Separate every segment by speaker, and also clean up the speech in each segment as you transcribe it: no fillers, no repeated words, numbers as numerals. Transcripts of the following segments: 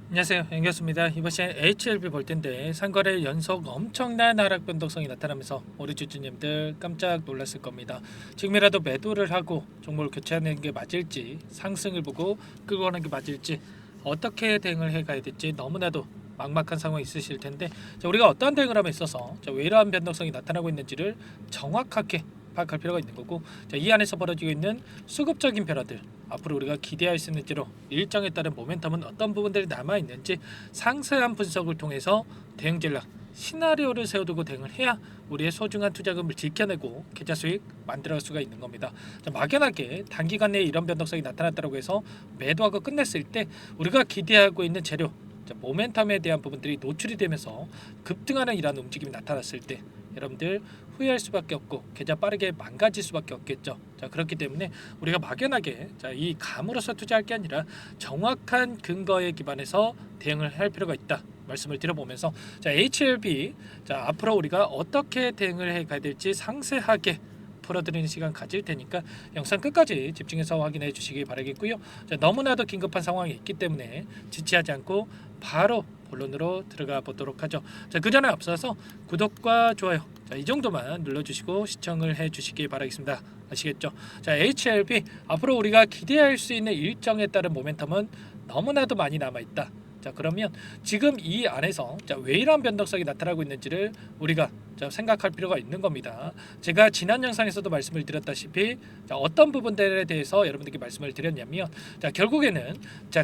Speaker 1: 안녕하세요, 연결수입니다. 이번 시간 HLB 볼 텐데 상거래 연속 엄청난 하락 변동성이 나타나면서 우리 주주님들 깜짝 놀랐을 겁니다. 지금이라도 매도를 하고 종목을 교체하는 게 맞을지, 상승을 보고 끌고 가는 게 맞을지, 어떻게 대응을 해가야 될지 너무나도 막막한 상황이 있으실 텐데, 자, 우리가 어떠한 대응을 함에 있어서 왜 이러한 변동성이 나타나고 있는지를 정확하게 파악할 필요가 있는 거고, 자, 이 안에서 벌어지고 있는 수급적인 변화들, 앞으로 우리가 기대할 수 있는지로 일정에 따른 모멘텀은 어떤 부분들이 남아 있는지 상세한 분석을 통해서 대응 전략 시나리오를 세워두고 대응을 해야 우리의 소중한 투자금을 지켜내고 계좌 수익 만들어갈 수가 있는 겁니다. 자, 막연하게 단기간 내에 이런 변동성이 나타났다고 해서 매도하고 끝냈을 때 우리가 기대하고 있는 재료, 자, 모멘텀에 대한 부분들이 노출이 되면서 급등하는 이러한 움직임이 나타났을 때 여러분들 후회할 수밖에 없고 계좌 빠르게 망가질 수밖에 없겠죠. 자, 그렇기 때문에 우리가 막연하게 이 감으로서 투자할 게 아니라 정확한 근거에 기반해서 대응을 할 필요가 있다 말씀을 드려보면서, 자, HLB, 자, 앞으로 우리가 어떻게 대응을 해 가야 될지 상세하게 풀어드리는 시간 가질 테니까 영상 끝까지 집중해서 확인해 주시기 바라겠고요. 자, 너무나도 긴급한 상황이 있기 때문에 지체하지 않고 바로 본론으로 들어가 보도록 하죠. 자, 그 전에 앞서서 구독과 좋아요, 자, 이 정도만 눌러주시고 시청을 해주시기 바라겠습니다. 아시겠죠? 자, HLB, 앞으로 우리가 기대할 수 있는 일정에 따른 모멘텀은 너무나도 많이 남아있다. 자, 그러면 지금 이 안에서 왜 이런 변동성이 나타나고 있는지를 우리가 생각할 필요가 있는 겁니다. 제가 지난 영상에서도 말씀을 드렸다시피 어떤 부분들에 대해서 여러분들께 말씀을 드렸냐면, 결국에는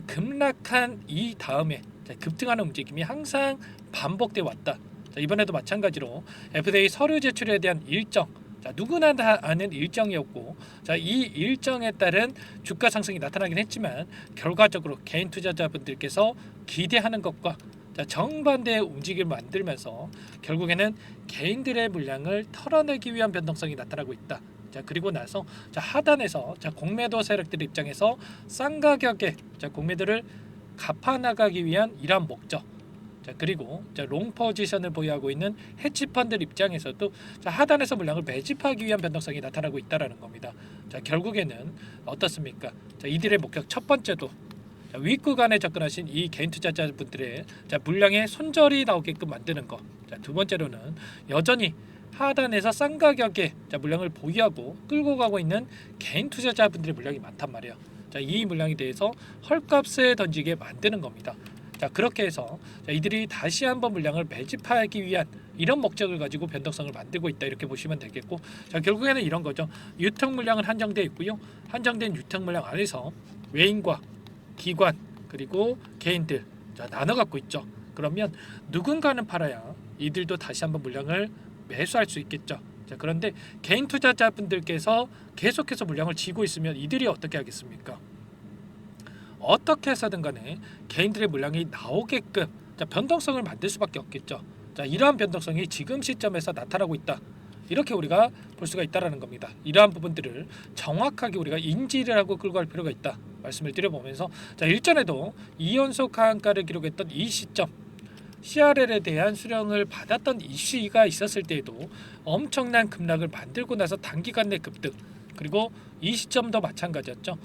Speaker 1: 급락한 이 다음에 급등하는 움직임이 항상 반복돼 왔다. 이번에도 마찬가지로 FDA 서류 제출에 대한 일정, 누구나 다 아는 일정이었고, 이 일정에 따른 주가 상승이 나타나긴 했지만 결과적으로 개인 투자자분들께서 기대하는 것과 정반대의 움직임을 만들면서 결국에는 개인들의 물량을 털어내기 위한 변동성이 나타나고 있다. 그리고 나서 하단에서 공매도 세력들 입장에서 싼 가격에 공매도를 갚아나가기 위한 이러한 목적, 그리고 롱 포지션을 보유하고 있는 헤지펀드 입장에서도 하단에서 물량을 매집하기 위한 변동성이 나타나고 있다는 겁니다. 결국에는 어떻습니까? 이들의 목적 첫 번째도 윗구간에 접근하신 이 개인 투자자분들의 물량의 손절이 나오게끔 만드는 것. 두 번째로는 여전히 하단에서 싼 가격에 물량을 보유하고 끌고 가고 있는 개인 투자자분들의 물량이 많단 말이에요. 이 물량에 대해서 헐값에 던지게 만드는 겁니다. 그렇게 해서 이들이 다시 한번 물량을 매집하기 위한 이런 목적을 가지고 변동성을 만들고 있다, 이렇게 보시면 되겠고, 결국에는 이런 거죠. 유통 물량은 한정되어 있고요. 한정된 유통 물량 안에서 외인과 기관 그리고 개인들 나눠 갖고 있죠. 그러면 누군가는 팔아야 이들도 다시 한번 물량을 매수할 수 있겠죠. 그런데 개인 투자자분들께서 계속해서 물량을 쥐고 있으면 이들이 어떻게 하겠습니까? 어떻게 해서든 간에 개인들의 물량이 나오게끔 변동성을 만들 수밖에 없겠죠. 이러한 변동성이 지금 시점에서 나타나고 있다, 이렇게 우리가 볼 수가 있다는 겁니다. 이러한 부분들을 정확하게 우리가 인지를 하고 끌고 갈 필요가 있다 말씀을 드려보면서, 일전에도 2연속 하한가를 기록했던 이 시점, CRL에 대한 수령을 받았던 이슈가 있었을 때에도 엄청난 급락을 만들고 나서 단기간 내 급등, 그리고 이 시점도 마찬가지였죠.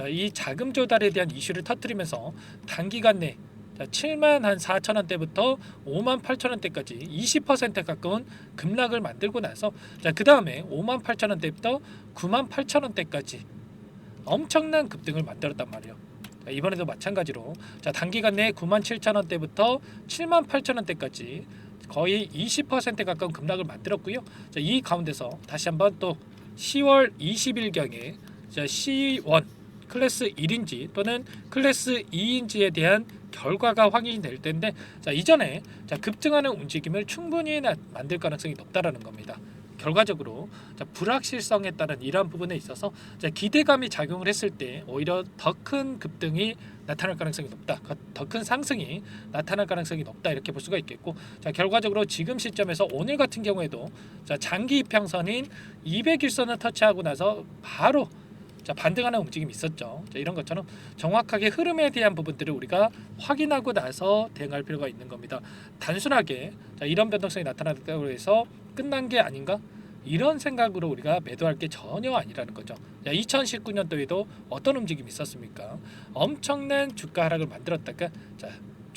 Speaker 1: 이 자금 조달에 대한 이슈를 터뜨리면서 단기간 내 7만 한 4천 원대부터 5만 8천 원대까지 20% 가까운 급락을 만들고 나서, 그 다음에 5만 8천 원대부터 9만 8천 원대까지 엄청난 급등을 만들었단 말이에요. 이번에도 마찬가지로 단기간 내에 9만 7천 원대부터 7만 8천 원대까지 거의 20% 가까운 급락을 만들었고요. 이 가운데서 다시 한번 또 10월 20일경에 C1 클래스 1인지 또는 클래스 2인지에 대한 결과가 확인이 될 텐데, 이전에 급등하는 움직임을 충분히 만들 가능성이 높다라는 겁니다. 결과적으로 불확실성에 따른 이러한 부분에 있어서 기대감이 작용을 했을 때 오히려 더 큰 급등이 나타날 가능성이 높다, 더 큰 상승이 나타날 가능성이 높다, 이렇게 볼 수가 있겠고, 결과적으로 지금 시점에서 오늘 같은 경우에도 장기 이평선인 200일선을 터치하고 나서 바로 반등하는 움직임이 있었죠. 이런 것처럼 정확하게 흐름에 대한 부분들을 우리가 확인하고 나서 대응할 필요가 있는 겁니다. 단순하게 이런 변동성이 나타났다고 해서 끝난 게 아닌가? 이런 생각으로 우리가 매도할 게 전혀 아니라는 거죠. 2019년도에도 어떤 움직임이 있었습니까? 엄청난 주가 하락을 만들었다가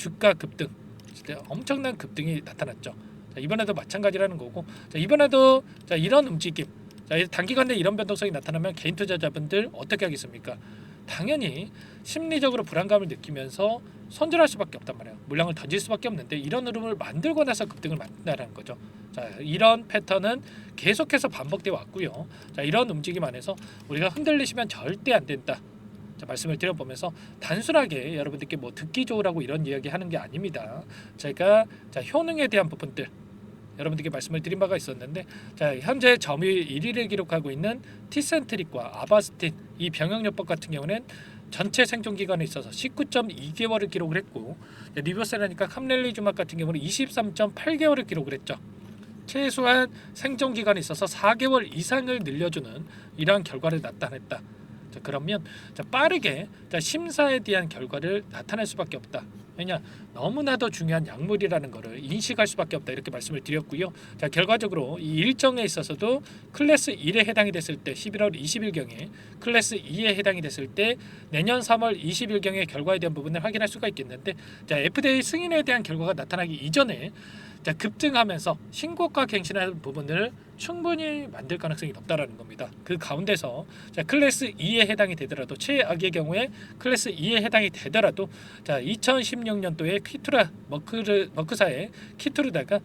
Speaker 1: 주가 급등, 진짜 엄청난 급등이 나타났죠. 자, 이번에도 마찬가지라는 거고, 자, 이번에도 자, 이런 움직임, 자, 단기간에 이런 변동성이 나타나면 개인 투자자분들 어떻게 하겠습니까? 당연히 심리적으로 불안감을 느끼면서 손절할 수밖에 없단 말이에요. 물량을 던질 수밖에 없는데 이런 흐름을 만들고 나서 급등을 만든다는 거죠. 자, 이런 패턴은 계속해서 반복되어 왔고요. 자, 이런 움직임 안에서 우리가 흔들리시면 절대 안 된다. 자, 말씀을 드려보면서 단순하게 여러분들께 뭐 듣기 좋으라고 이런 이야기 하는 게 아닙니다. 제가 자, 효능에 대한 부분들 여러분들께 말씀을 드린 바가 있었는데, 자, 현재 점유율 1위를 기록하고 있는 티센트릭과 아바스틴 이 병역요법 같은 경우는 전체 생존 기간에 있어서 19.2개월을 기록을 했고, 리버셀라니까 캄렐리주막 같은 경우는 23.8개월을 기록을 했죠. 최소한 생존 기간에 있어서 4개월 이상을 늘려주는 이러한 결과를 나타냈다. 자, 그러면 자, 빠르게 자, 심사에 대한 결과를 나타낼 수밖에 없다. 왜냐, 너무나도 중요한 약물이라는 것을 인식할 수밖에 없다, 이렇게 말씀을 드렸고요. 자, 결과적으로 이 일정에 있어서도 클래스 1에 해당이 됐을 때 11월 20일경에, 클래스 2에 해당이 됐을 때 내년 3월 20일경의 결과에 대한 부분을 확인할 수가 있겠는데, 자, FDA 승인에 대한 결과가 나타나기 이전에 자, 급등하면서 신고가 갱신하는 부분을 충분히 만들 가능성이 높다라는 겁니다. 그 가운데서 자, 클래스 2에 해당이 되더라도, 최악의 경우에 클래스 2에 해당이 되더라도, 자, 2016년도에 키투라 머크사의 키투르다가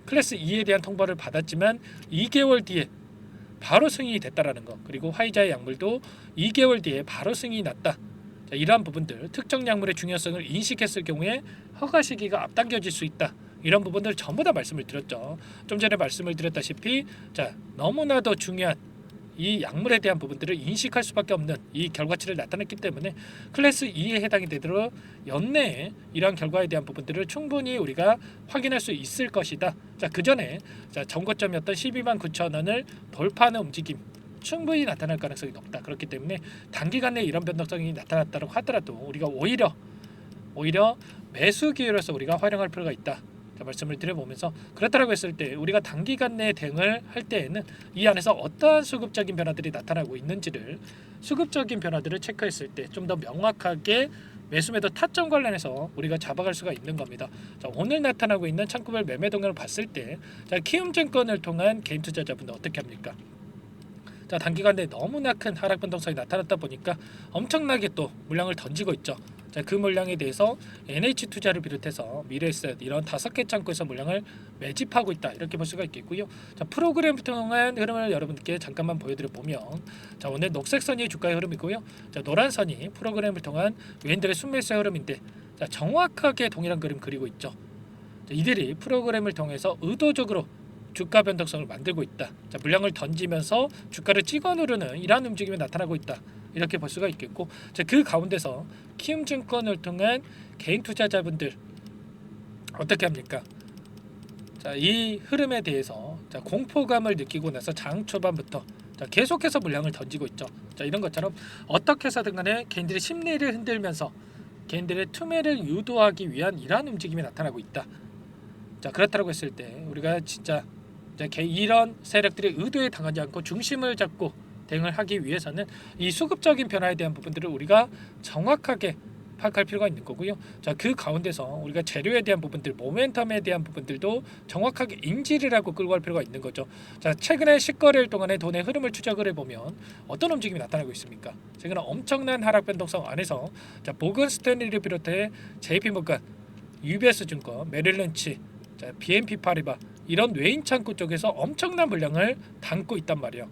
Speaker 1: 클래스 2에 대한 통보를 받았지만 2개월 뒤에 바로 승인이 됐다라는 거, 그리고 화이자의 약물도 2개월 뒤에 바로 승인이 났다. 자, 이러한 부분들, 특정 약물의 중요성을 인식했을 경우에 허가 시기가 앞당겨질 수 있다. 이런 부분들 전부 다 말씀을 드렸죠. 좀 전에 말씀을 드렸다시피, 자, 너무나도 중요한 이 약물에 대한 부분들을 인식할 수밖에 없는 이 결과치를 나타냈기 때문에 클래스 2에 해당이 되도록 연내에 이러한 결과에 대한 부분들을 충분히 우리가 확인할 수 있을 것이다. 자, 그 전에 자, 정고점이었던 12만 9천 원을 돌파하는 움직임 충분히 나타날 가능성이 높다. 그렇기 때문에 단기간에 이런 변동성이 나타났다고 하더라도 우리가 오히려 매수 기회로서 우리가 활용할 필요가 있다. 자, 말씀을 드려보면서, 그렇다고 했을 때 우리가 단기간 내에 대응을 할 때에는 이 안에서 어떠한 수급적인 변화들이 나타나고 있는지를, 수급적인 변화들을 체크했을 때 좀 더 명확하게 매수매도 타점 관련해서 우리가 잡아갈 수가 있는 겁니다. 자, 오늘 나타나고 있는 창구별 매매 동향을 봤을 때, 자, 키움증권을 통한 개인 투자자분들 어떻게 합니까? 자, 단기간 내에 너무나 큰 하락 변동성이 나타났다 보니까 엄청나게 또 물량을 던지고 있죠. 자, 그 물량에 대해서 NH투자를 비롯해서 미래에셋 이런 5개 창구에서 물량을 매집하고 있다, 이렇게 볼 수가 있겠고요. 자, 프로그램을 통한 흐름을 여러분께 잠깐만 보여드려 보면, 자, 오늘 녹색 선이 주가의 흐름이고요. 자, 노란 선이 프로그램을 통한 외인들의 순매수의 흐름인데, 자, 정확하게 동일한 그림 그리고 있죠. 자, 이들이 프로그램을 통해서 의도적으로 주가 변동성을 만들고 있다. 자, 물량을 던지면서 주가를 찍어 누르는 이러한 움직임이 나타나고 있다, 이렇게 볼 수가 있겠고, 자, 그 가운데서 키움증권을 통한 개인 투자자분들 어떻게 합니까? 자, 이 흐름에 대해서 자, 공포감을 느끼고 나서 장 초반부터 자, 계속해서 물량을 던지고 있죠. 자, 이런 것처럼 어떻게 해서든 간에 개인들의 심리를 흔들면서 개인들의 투매를 유도하기 위한 이러한 움직임이 나타나고 있다. 자, 그렇다고 했을 때 우리가 진짜 이런 세력들의 의도에 당하지 않고 중심을 잡고 대응을 하기 위해서는 이 수급적인 변화에 대한 부분들을 우리가 정확하게 파악할 필요가 있는 거고요. 자, 그 가운데서 우리가 재료에 대한 부분들, 모멘텀에 대한 부분들도 정확하게 인지를 하고 끌고 갈 필요가 있는 거죠. 자, 최근에 10거래일 동안의 돈의 흐름을 추적을 해보면 어떤 움직임이 나타나고 있습니까? 최근에 엄청난 하락 변동성 안에서 자, 모건 스탠리를 비롯해 JP모건, UBS증권, 메릴런치, 자, BNP 파리바 이런 외인 창구 쪽에서 엄청난 물량을 담고 있단 말이에요.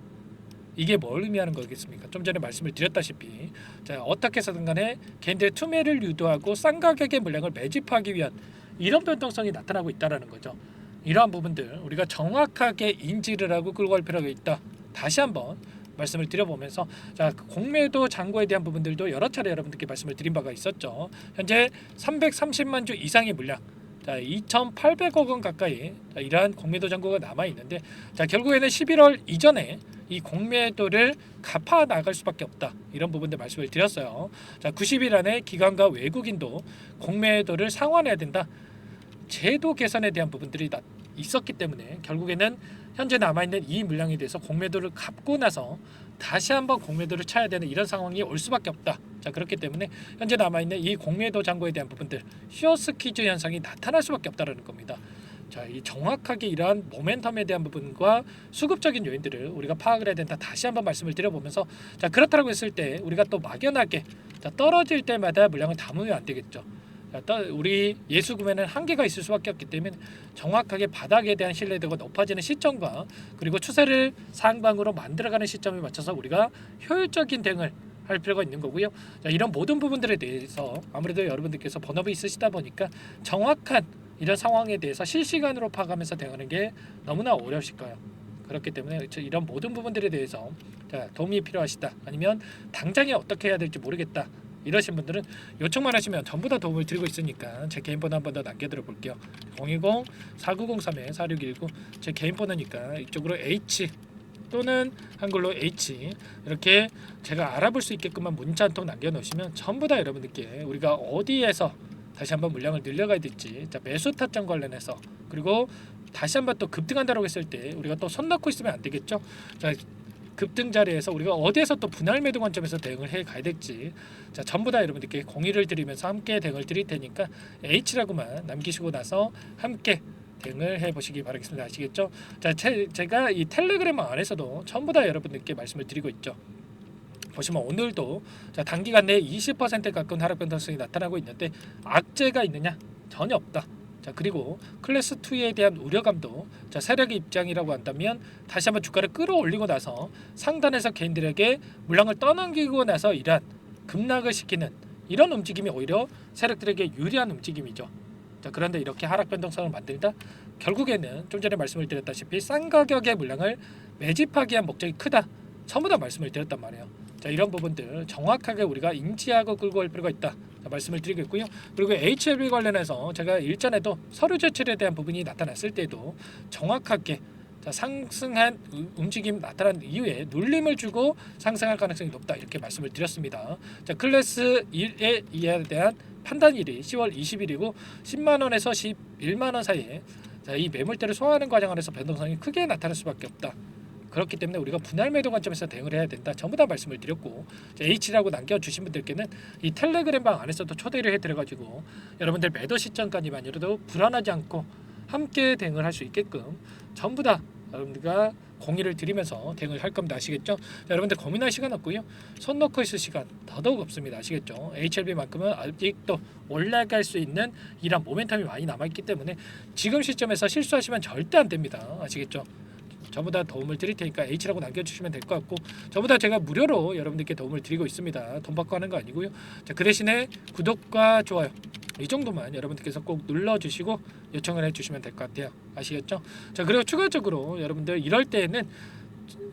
Speaker 1: 이게 뭘 의미하는 거겠습니까? 좀 전에 말씀을 드렸다시피, 자, 어떻게 해서든 간에 개인들의 투매를 유도하고 싼 가격의 물량을 매집하기 위한 이런 변동성이 나타나고 있다는 거죠. 이러한 부분들 우리가 정확하게 인지를 하고 끌고 갈 필요가 있다. 다시 한번 말씀을 드려보면서, 자, 공매도 잔고에 대한 부분들도 여러 차례 여러분들께 말씀을 드린 바가 있었죠. 현재 330만 주 이상의 물량, 자, 2,800억 원 가까이 자, 이러한 공매도 잔고가 남아 있는데, 자, 결국에는 11월 이전에 이 공매도를 갚아 나갈 수밖에 없다, 이런 부분들 말씀을 드렸어요. 자, 90일 안에 기관과 외국인도 공매도를 상환해야 된다. 제도 개선에 대한 부분들이 있었기 때문에 결국에는 현재 남아있는 이 물량에 대해서 공매도를 갚고 나서 다시 한번 공매도를 차야 되는 이런 상황이 올 수밖에 없다. 자 그렇기 때문에 현재 남아있는 이 공매도 잔고에 대한 부분들 쇼스퀴즈 현상이 나타날 수밖에 없다는 겁니다. 자, 이 정확하게 이러한 모멘텀에 대한 부분과 수급적인 요인들을 우리가 파악을 해야 된다. 다시 한번 말씀을 드려보면서 자 그렇다고 했을 때 우리가 또 막연하게 자, 떨어질 때마다 물량을 담으면 안 되겠죠. 우리 예수 구매는 한계가 있을 수밖에 없기 때문에 정확하게 바닥에 대한 신뢰도가 높아지는 시점과 그리고 추세를 상방으로 만들어가는 시점에 맞춰서 우리가 효율적인 대응을 할 필요가 있는 거고요. 자, 이런 모든 부분들에 대해서 아무래도 여러분들께서 본업이 있으시다 보니까 정확한 이런 상황에 대해서 실시간으로 파악하면서 대응하는 게 너무나 어려우실 거예요. 그렇기 때문에 이런 모든 부분들에 대해서 자, 도움이 필요하시다 아니면 당장에 어떻게 해야 될지 모르겠다 이러신 분들은 요청만 하시면 전부 다 도움을 드리고 있으니까 제 개인 번호 한 번 더 남겨드려 볼게요. 010-4903-4619 제 개인 번호니까 이쪽으로 H 또는 한글로 H 이렇게 제가 알아볼 수 있게끔만 문자 한 통 남겨놓으시면 전부 다 여러분들께 우리가 어디에서 다시 한번 물량을 늘려가야 될지 자, 매수 타점 관련해서 그리고 다시 한번 또 급등한다고 했을 때 우리가 또 손 놓고 있으면 안 되겠죠. 자, 급등 자리에서 우리가 어디에서 또 분할 매도 관점에서 대응을 해 가야 될지 자 전부 다 여러분들께 공유를 드리면서 함께 대응을 드릴 테니까 H라고만 남기시고 나서 함께 대응을 해보시기 바라겠습니다. 아시겠죠? 자 제가 이 텔레그램 안에서도 전부 다 여러분들께 말씀을 드리고 있죠. 보시면 오늘도 자 단기간 내에 20% 가까운 하락 변동성이 나타나고 있는데 악재가 있느냐? 전혀 없다. 자 그리고 클래스 2에 대한 우려감도 자 세력의 입장이라고 한다면 다시 한번 주가를 끌어올리고 나서 상단에서 개인들에게 물량을 떠넘기고 나서 이러한 급락을 시키는 이런 움직임이 오히려 세력들에게 유리한 움직임이죠. 자 그런데 이렇게 하락 변동성을 만들다 결국에는 좀 전에 말씀을 드렸다시피 싼 가격의 물량을 매집하기 위한 목적이 크다. 전부 다 말씀을 드렸단 말이에요. 자 이런 부분들 정확하게 우리가 인지하고 끌고 갈 필요가 있다. 말씀을 드리겠고요. 그리고 HLB 관련해서 제가 일전에도 서류 제출에 대한 부분이 나타났을 때도 정확하게 자, 상승한 움직임 나타난 이후에 눌림을 주고 상승할 가능성이 높다 이렇게 말씀을 드렸습니다. 자, 클래스 1에 이에 대한 판단일이 10월 20일이고 10만 원에서 11만 원 사이에 자, 이 매물대를 소화하는 과정 안에서 변동성이 크게 나타날 수밖에 없다. 그렇기 때문에 우리가 분할 매도 관점에서 대응을 해야 된다. 전부 다 말씀을 드렸고 H라고 남겨주신 분들께는 이 텔레그램 방 안에서도 초대를 해드려가지고 여러분들 매도 시점까지만이라도 불안하지 않고 함께 대응을 할 수 있게끔 전부 다 여러분들과 공유를 드리면서 대응을 할 겁니다. 아시겠죠? 자, 여러분들 고민할 시간 없고요. 손 놓고 있을 시간 더더욱 없습니다. 아시겠죠? HLB만큼은 아직도 올라갈 수 있는 이런 모멘텀이 많이 남아있기 때문에 지금 시점에서 실수하시면 절대 안 됩니다. 아시겠죠? 전부 다 도움을 드릴 테니까 H라고 남겨주시면 될 것 같고 전부 다 제가 무료로 여러분들께 도움을 드리고 있습니다. 돈 받고 하는 거 아니고요. 자, 그 대신에 구독과 좋아요 이 정도만 여러분들께서 꼭 눌러주시고 요청을 해주시면 될 것 같아요. 아시겠죠? 자 그리고 추가적으로 여러분들 이럴 때에는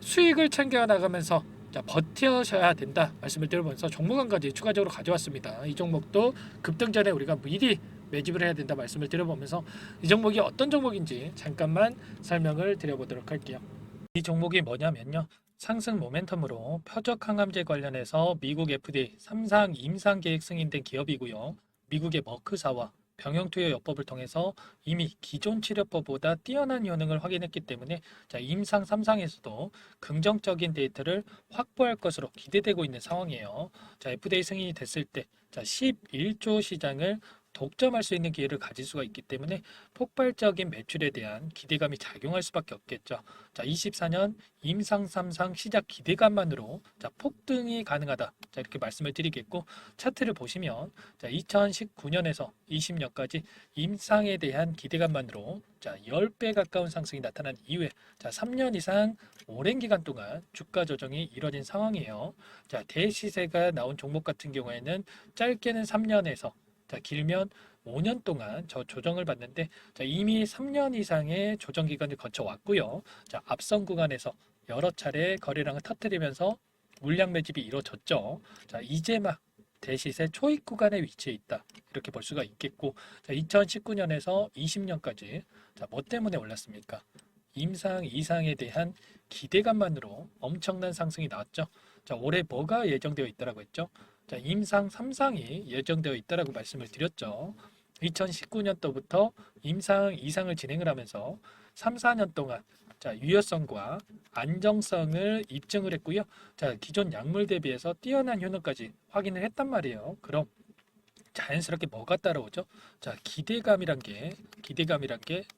Speaker 1: 수익을 챙겨 나가면서 자 버텨셔야 된다 말씀을 드려보면서 종목 한 가지 추가적으로 가져왔습니다. 이 종목도 급등 전에 우리가 미리 매집을 해야 된다 말씀을 드려보면서 이 종목이 어떤 종목인지 잠깐만 설명을 드려보도록 할게요. 이 종목이 뭐냐면요. 상승 모멘텀으로 표적 항암제 관련해서 미국 FDA 3상 임상 계획 승인된 기업이고요. 미국의 머크사와 병용투여 요법을 통해서 이미 기존 치료법보다 뛰어난 효능을 확인했기 때문에 자, 임상 3상에서도 긍정적인 데이터를 확보할 것으로 기대되고 있는 상황이에요. 자, FDA 승인이 됐을 때 자, 11조 시장을 독점할 수 있는 기회를 가질 수가 있기 때문에 폭발적인 매출에 대한 기대감이 작용할 수밖에 없겠죠. 자, 24년 임상 3상 시작 기대감만으로 자, 폭등이 가능하다. 자, 이렇게 말씀을 드리겠고 차트를 보시면 자, 2019년에서 20년까지 임상에 대한 기대감만으로 자, 10배 가까운 상승이 나타난 이후에 자, 3년 이상 오랜 기간 동안 주가 조정이 이뤄진 상황이에요. 자, 대시세가 나온 종목 같은 경우에는 짧게는 3년에서 자, 길면 5년 동안 저 조정을 받는데 자, 이미 3년 이상의 조정 기간을 거쳐 왔고요. 자, 앞선 구간에서 여러 차례 거래량을 터뜨리면서 물량 매집이 이루어졌죠. 자, 이제 막 대시세 초입 구간에 위치해 있다. 이렇게 볼 수가 있겠고 자, 2019년에서 20년까지 자, 뭐 때문에 올랐습니까? 임상 이상에 대한 기대감만으로 엄청난 상승이 나왔죠. 자, 올해 뭐가 예정되어 있다라고 했죠? 자, 임상 3상이 예정되어 있다라고 말씀을 드렸죠. 2019년도부터 임상 2상을 진행을 하면서 3, 4년 동안 자, 유효성과 안정성을 입증을 했고요. 자, 기존 약물 대비해서 뛰어난 효능까지 확인을 했단 말이에요. 그럼 자연스럽게 뭐가 따라오죠? 자, 기대감이란 게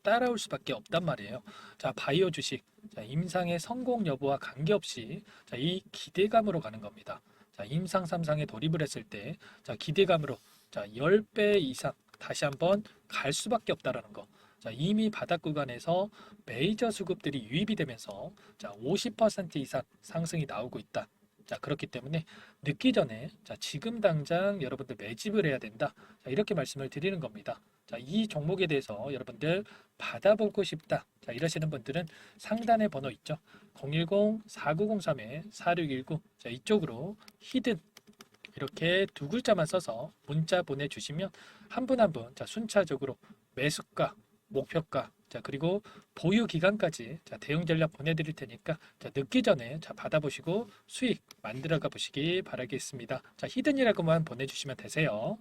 Speaker 1: 따라올 수밖에 없단 말이에요. 자, 바이오 주식, 자, 임상의 성공 여부와 관계없이 자, 이 기대감으로 가는 겁니다. 자, 임상 3상에 돌입을 했을 때, 자, 기대감으로 자, 10배 이상 다시 한번 갈 수밖에 없다라는 거. 자, 이미 바닥 구간에서 메이저 수급들이 유입이 되면서 자, 50% 이상 상승이 나오고 있다. 자, 그렇기 때문에 늦기 전에 자, 지금 당장 여러분들 매집을 해야 된다. 자, 이렇게 말씀을 드리는 겁니다. 자, 이 종목에 대해서 여러분들 받아보고 싶다. 자, 이러시는 분들은 상단에 번호 있죠. 010-4903-4619. 자, 이쪽으로 히든 이렇게 두 글자만 써서 문자 보내주시면 한 분 한 분 자, 순차적으로 매수가, 목표가, 자, 그리고 보유 기간까지 자, 대응 전략 보내드릴 테니까 자, 늦기 전에 자, 받아보시고 수익 만들어가 보시기 바라겠습니다. 자, 히든이라고만 보내주시면 되세요.